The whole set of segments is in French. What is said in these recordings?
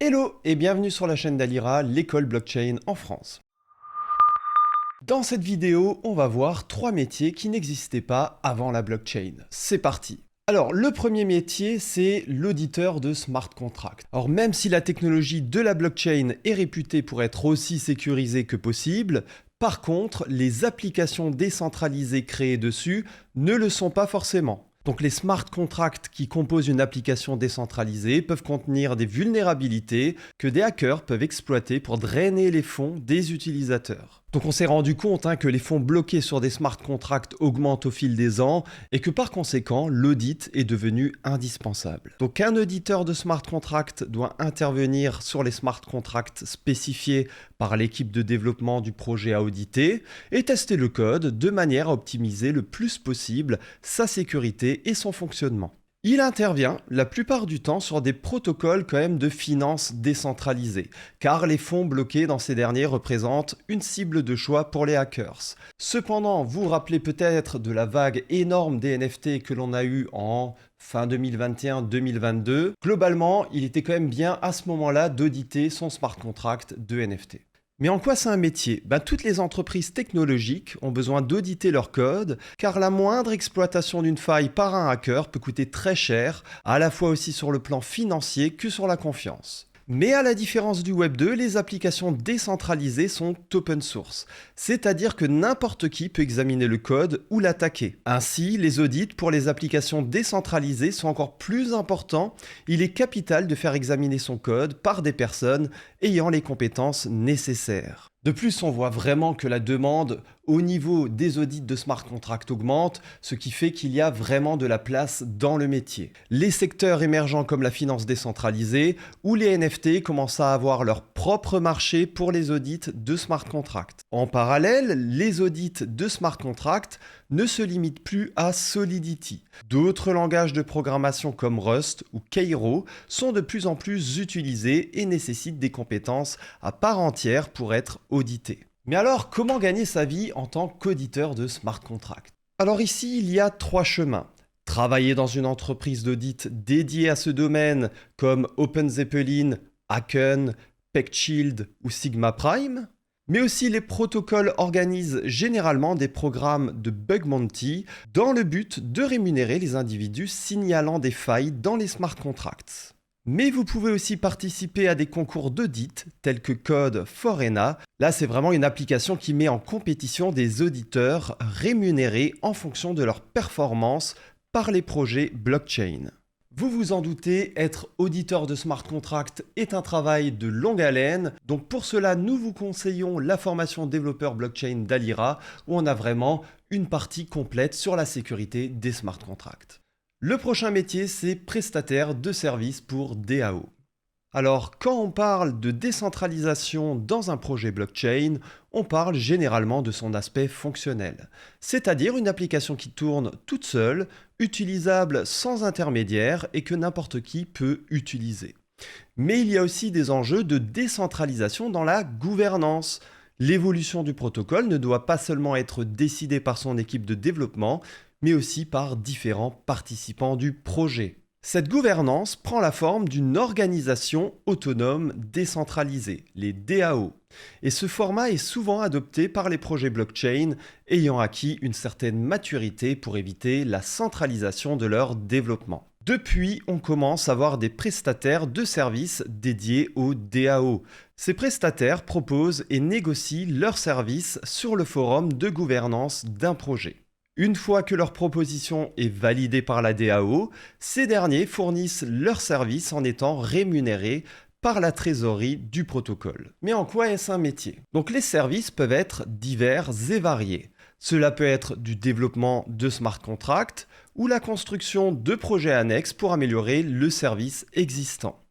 Hello et bienvenue sur la chaîne d'Alira, l'école blockchain en France. Dans cette vidéo, on va voir 3 métiers qui n'existaient pas avant la blockchain. C'est parti! Alors, le premier métier, c'est l'auditeur de smart contracts. Alors, même si la technologie de la blockchain est réputée pour être aussi sécurisée que possible, par contre, les applications décentralisées créées dessus ne le sont pas forcément. Donc les smart contracts qui composent une application décentralisée peuvent contenir des vulnérabilités que des hackers peuvent exploiter pour drainer les fonds des utilisateurs. Donc on s'est rendu compte que les fonds bloqués sur des smart contracts augmentent au fil des ans et que par conséquent l'audit est devenu indispensable. Donc un auditeur de smart contracts doit intervenir sur les smart contracts spécifiés par l'équipe de développement du projet à auditer et tester le code de manière à optimiser le plus possible sa sécurité et son fonctionnement. Il intervient la plupart du temps sur des protocoles quand même de finance décentralisés, car les fonds bloqués dans ces derniers représentent une cible de choix pour les hackers. Cependant, vous vous rappelez peut-être de la vague énorme des NFT que l'on a eue en fin 2021-2022. Globalement, il était quand même bien à ce moment-là d'auditer son smart contract de NFT. Mais en quoi c'est un métier ? Toutes les entreprises technologiques ont besoin d'auditer leur code, car la moindre exploitation d'une faille par un hacker peut coûter très cher, à la fois aussi sur le plan financier que sur la confiance. Mais à la différence du Web 2, les applications décentralisées sont open source, c'est-à-dire que n'importe qui peut examiner le code ou l'attaquer. Ainsi, les audits pour les applications décentralisées sont encore plus importants. Il est capital de faire examiner son code par des personnes ayant les compétences nécessaires. De plus, on voit vraiment que la demande au niveau des audits de smart contracts augmente, ce qui fait qu'il y a vraiment de la place dans le métier. Les secteurs émergents comme la finance décentralisée ou les NFT commencent à avoir leur propre marché pour les audits de smart contracts. En parallèle, les audits de smart contracts ne se limitent plus à Solidity. D'autres langages de programmation comme Rust ou Cairo sont de plus en plus utilisés et nécessitent des compétences à part entière pour être audités. Mais alors, comment gagner sa vie en tant qu'auditeur de smart contracts ? Alors ici, il y a 3 chemins. Travailler dans une entreprise d'audit dédiée à ce domaine comme OpenZeppelin, Hacken, PeckShield ou Sigma Prime. Mais aussi les protocoles organisent généralement des programmes de bug bounty dans le but de rémunérer les individus signalant des failles dans les smart contracts. Mais vous pouvez aussi participer à des concours d'audit tels que Code Forena. Là, c'est vraiment une application qui met en compétition des auditeurs rémunérés en fonction de leur performance par les projets blockchain. Vous vous en doutez, être auditeur de smart contract est un travail de longue haleine. Donc pour cela, nous vous conseillons la formation développeur blockchain d'Alira où on a vraiment une partie complète sur la sécurité des smart contracts. Le prochain métier, c'est prestataire de services pour DAO. Alors, quand on parle de décentralisation dans un projet blockchain, on parle généralement de son aspect fonctionnel, c'est-à-dire une application qui tourne toute seule, utilisable sans intermédiaire et que n'importe qui peut utiliser. Mais il y a aussi des enjeux de décentralisation dans la gouvernance. L'évolution du protocole ne doit pas seulement être décidée par son équipe de développement, mais aussi par différents participants du projet. Cette gouvernance prend la forme d'une organisation autonome décentralisée, les DAO. Et ce format est souvent adopté par les projets blockchain ayant acquis une certaine maturité pour éviter la centralisation de leur développement. Depuis, on commence à voir des prestataires de services dédiés aux DAO. Ces prestataires proposent et négocient leurs services sur le forum de gouvernance d'un projet. Une fois que leur proposition est validée par la DAO, ces derniers fournissent leurs services en étant rémunérés par la trésorerie du protocole. Mais en quoi est-ce un métier ? Donc les services peuvent être divers et variés. Cela peut être du développement de smart contracts ou la construction de projets annexes pour améliorer le service existant.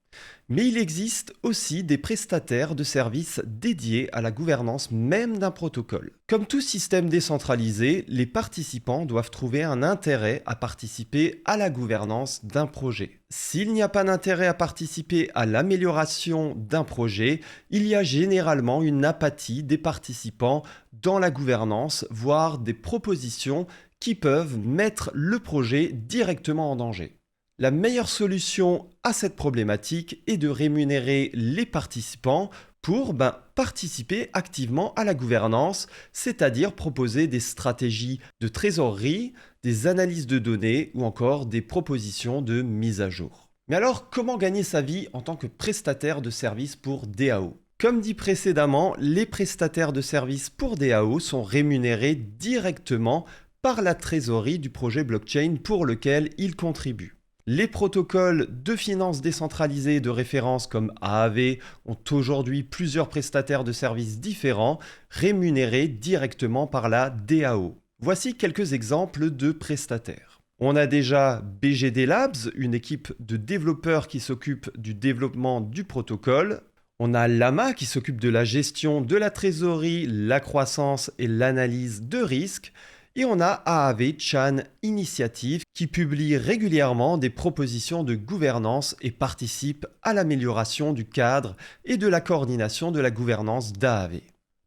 Mais il existe aussi des prestataires de services dédiés à la gouvernance même d'un protocole. Comme tout système décentralisé, les participants doivent trouver un intérêt à participer à la gouvernance d'un projet. S'il n'y a pas d'intérêt à participer à l'amélioration d'un projet, il y a généralement une apathie des participants dans la gouvernance, voire des propositions qui peuvent mettre le projet directement en danger. La meilleure solution à cette problématique est de rémunérer les participants pour participer activement à la gouvernance, c'est-à-dire proposer des stratégies de trésorerie, des analyses de données ou encore des propositions de mise à jour. Mais alors, comment gagner sa vie en tant que prestataire de services pour DAO ? Comme dit précédemment, les prestataires de services pour DAO sont rémunérés directement par la trésorerie du projet blockchain pour lequel ils contribuent. Les protocoles de finances décentralisées de référence comme Aave ont aujourd'hui plusieurs prestataires de services différents rémunérés directement par la DAO. Voici quelques exemples de prestataires. On a déjà BGD Labs, une équipe de développeurs qui s'occupe du développement du protocole. On a Llama qui s'occupe de la gestion de la trésorerie, la croissance et l'analyse de risque. Et on a Aave Chan Initiative qui publie régulièrement des propositions de gouvernance et participe à l'amélioration du cadre et de la coordination de la gouvernance d'Aave.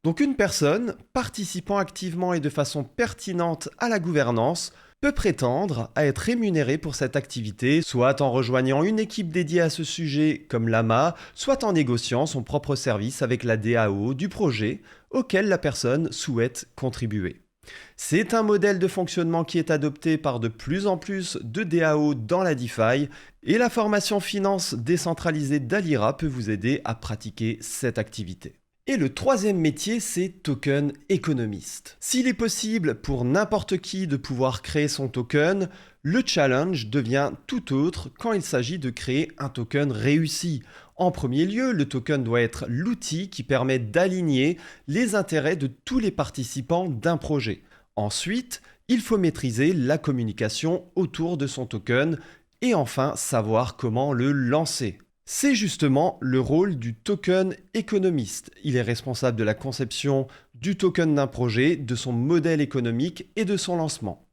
Donc une personne participant activement et de façon pertinente à la gouvernance peut prétendre à être rémunérée pour cette activité, soit en rejoignant une équipe dédiée à ce sujet comme Llama, soit en négociant son propre service avec la DAO du projet auquel la personne souhaite contribuer. C'est un modèle de fonctionnement qui est adopté par de plus en plus de DAO dans la DeFi et la formation finance décentralisée d'Alira peut vous aider à pratiquer cette activité. Et le troisième métier, c'est token économiste. S'il est possible pour n'importe qui de pouvoir créer son token, le challenge devient tout autre quand il s'agit de créer un token réussi. En premier lieu, le token doit être l'outil qui permet d'aligner les intérêts de tous les participants d'un projet. Ensuite, il faut maîtriser la communication autour de son token et enfin savoir comment le lancer. C'est justement le rôle du token économiste. Il est responsable de la conception du token d'un projet, de son modèle économique et de son lancement.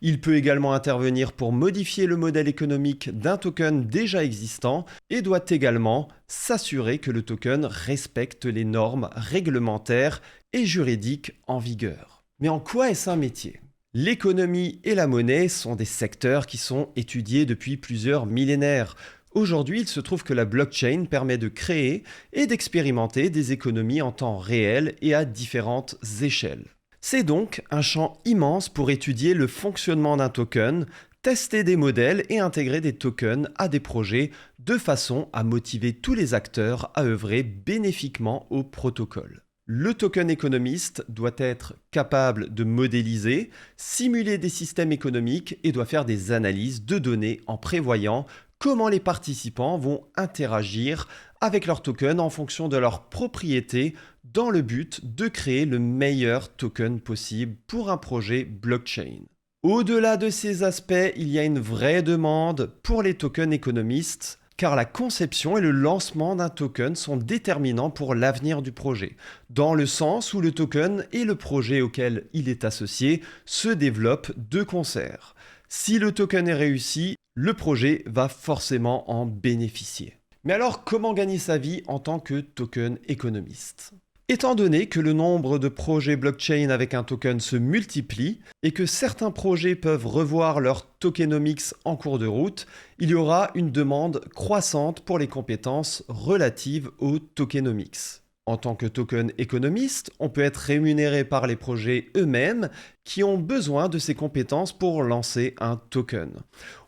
Il peut également intervenir pour modifier le modèle économique d'un token déjà existant et doit également s'assurer que le token respecte les normes réglementaires et juridiques en vigueur. Mais en quoi est-ce un métier ? L'économie et la monnaie sont des secteurs qui sont étudiés depuis plusieurs millénaires. Aujourd'hui, il se trouve que la blockchain permet de créer et d'expérimenter des économies en temps réel et à différentes échelles. C'est donc un champ immense pour étudier le fonctionnement d'un token, tester des modèles et intégrer des tokens à des projets de façon à motiver tous les acteurs à œuvrer bénéfiquement au protocole. Le token économiste doit être capable de modéliser, simuler des systèmes économiques et doit faire des analyses de données en prévoyant comment les participants vont interagir avec leur token en fonction de leurs propriétés dans le but de créer le meilleur token possible pour un projet blockchain. Au-delà de ces aspects, il y a une vraie demande pour les tokens économistes car la conception et le lancement d'un token sont déterminants pour l'avenir du projet, dans le sens où le token et le projet auquel il est associé se développent de concert. Si le token est réussi, le projet va forcément en bénéficier. Mais alors, comment gagner sa vie en tant que token économiste ? Étant donné que le nombre de projets blockchain avec un token se multiplie et que certains projets peuvent revoir leur tokenomics en cours de route, il y aura une demande croissante pour les compétences relatives au tokenomics. En tant que token économiste, on peut être rémunéré par les projets eux-mêmes qui ont besoin de ces compétences pour lancer un token.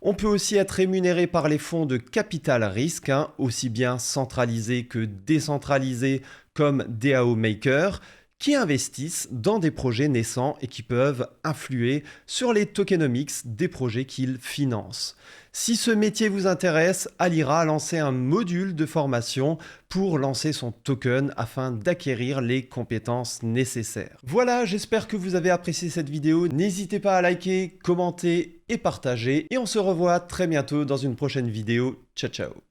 On peut aussi être rémunéré par les fonds de capital risque, aussi bien centralisés que décentralisés comme DAO Maker, qui investissent dans des projets naissants et qui peuvent influer sur les tokenomics des projets qu'ils financent. Si ce métier vous intéresse, Alira a lancé un module de formation pour lancer son token afin d'acquérir les compétences nécessaires. Voilà, j'espère que vous avez apprécié cette vidéo. N'hésitez pas à liker, commenter et partager. Et on se revoit très bientôt dans une prochaine vidéo. Ciao, ciao.